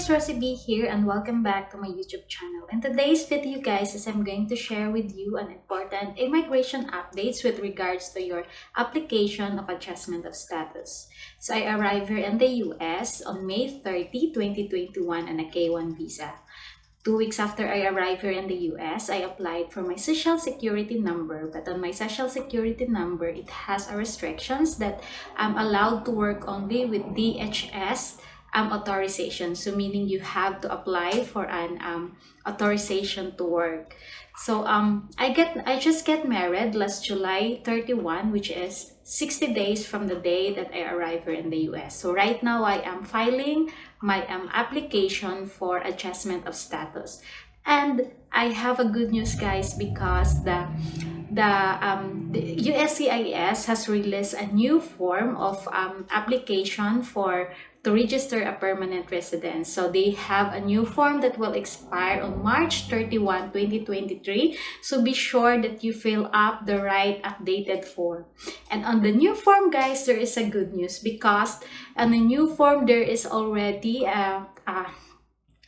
guys, Rosie B here and welcome back to my YouTube channel. In today's video guys, is I'm going to share with you an important immigration updates with regards to your application of adjustment of status. So I arrived here in the US on May 30, 2021 on a K-1 visa. 2 weeks after I arrived here in the US, I applied for my social security number, but on my social security number, it has a restrictions that I'm allowed to work only with DHS authorization. So meaning you have to apply for an authorization to work. So I just get married last July 31, which is 60 days from the day that I arrived here in the US. So right now I am filing my application for adjustment of status. And I have a good news guys, because the USCIS has released a new form of application to register a permanent resident. So they have a new form that will expire on March 31, 2023. So be sure that you fill up the right updated form. And on the new form guys, there is a good news, because on the new form there is already a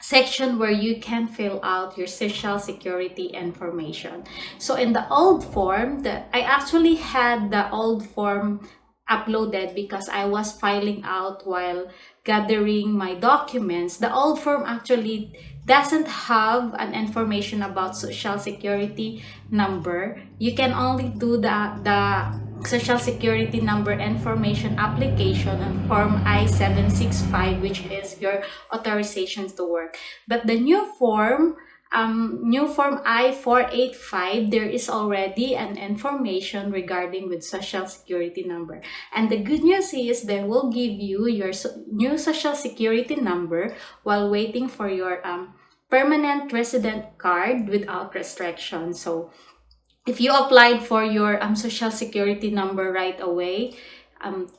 section where you can fill out your social security information. So in the old form, I actually had the old form uploaded because I was filing out while gathering my documents. The old form actually doesn't have an information about social security number. You can only do the social security number information application on form I-765, which is your authorizations to work. But the new form I-485, there is already an information regarding with social security number. And the good news is they will give you your new social security number while waiting for your permanent resident card without restriction. So if you applied for your social security number right away,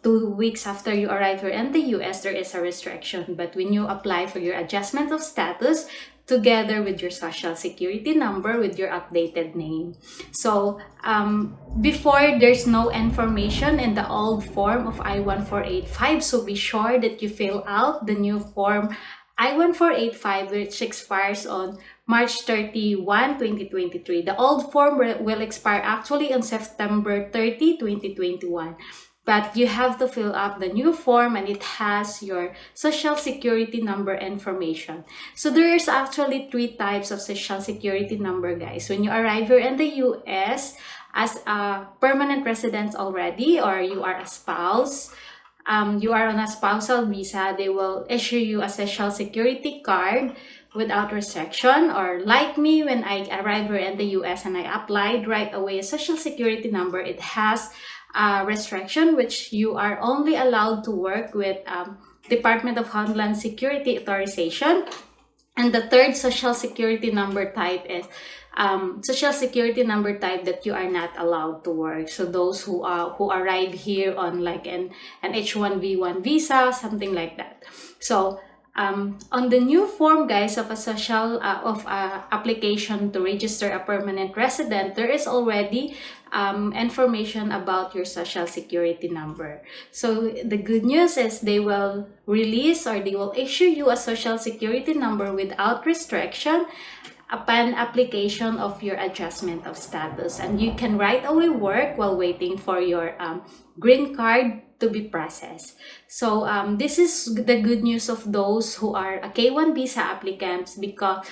2 weeks after you arrive here in the US, there is a restriction. But when you apply for your adjustment of status, together with your social security number with your updated name. So before, there's no information in the old form of I-1485. So be sure that you fill out the new form I-1485, which expires on March 31, 2023. The old form will expire actually on September 30, 2021. But you have to fill up the new form, and it has your social security number information. So there's actually 3 types of social security number, guys. When you arrive here in the US as a permanent resident already, or you are a spouse, you are on a spousal visa, they will issue you a social security card without restriction. Or like me, when I arrived here in the US and I applied right away a social security number, it has a restriction, which you are only allowed to work with Department of Homeland Security authorization. And the third social security number type is social security number type that you are not allowed to work. So those who arrive here on like an H-1B1 visa, something like that. So on the new form, guys, of a social application to register a permanent resident, there is already information about your social security number. So the good news is they will release, or they will issue you a social security number without restriction upon application of your adjustment of status, and you can right away work while waiting for your green card to be processed. So this is the good news of those who are a K-1 visa applicants, because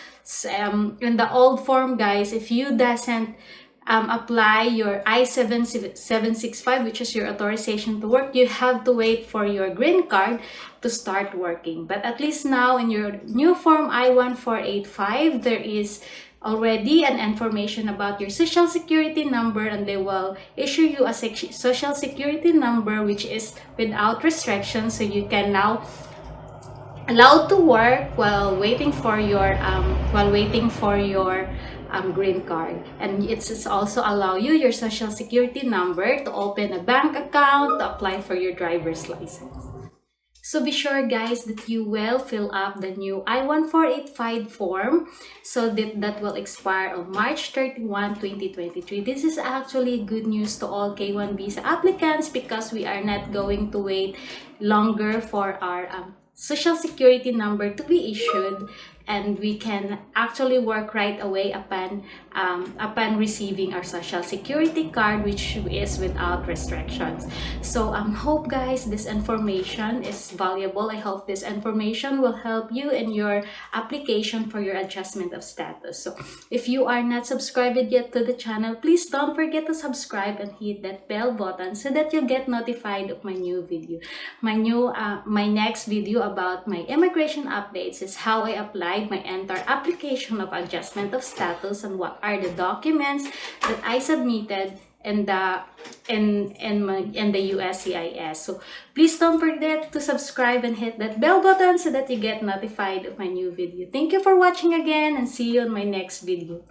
in the old form, guys, if you doesn't apply your I-765, which is your authorization to work, you have to wait for your green card to start working. But at least now in your new form I-1485, there is already an information about your social security number, and they will issue you a social security number which is without restrictions, so you can now allowed to work while waiting for your green card. And it's also allow you your social security number to open a bank account, to apply for your driver's license. So be sure, guys, that you will fill up the new I-1485 form, so that will expire on March 31, 2023. This is actually good news to all K-1 visa applicants, because we are not going to wait longer for our social security number to be issued, and we can actually work right away upon receiving our social security card, which is without restrictions. So hope guys this information is valuable. I hope this information will help you in your application for your adjustment of status. So if you are not subscribed yet to the channel, please don't forget to subscribe and hit that bell button so that you get notified of my new video. My next video about my immigration updates is how I applied my entire application of adjustment of status and what are the documents that I submitted in the USCIS. So please don't forget to subscribe and hit that bell button so that you get notified of my new video. Thank you for watching again, and see you on my next video.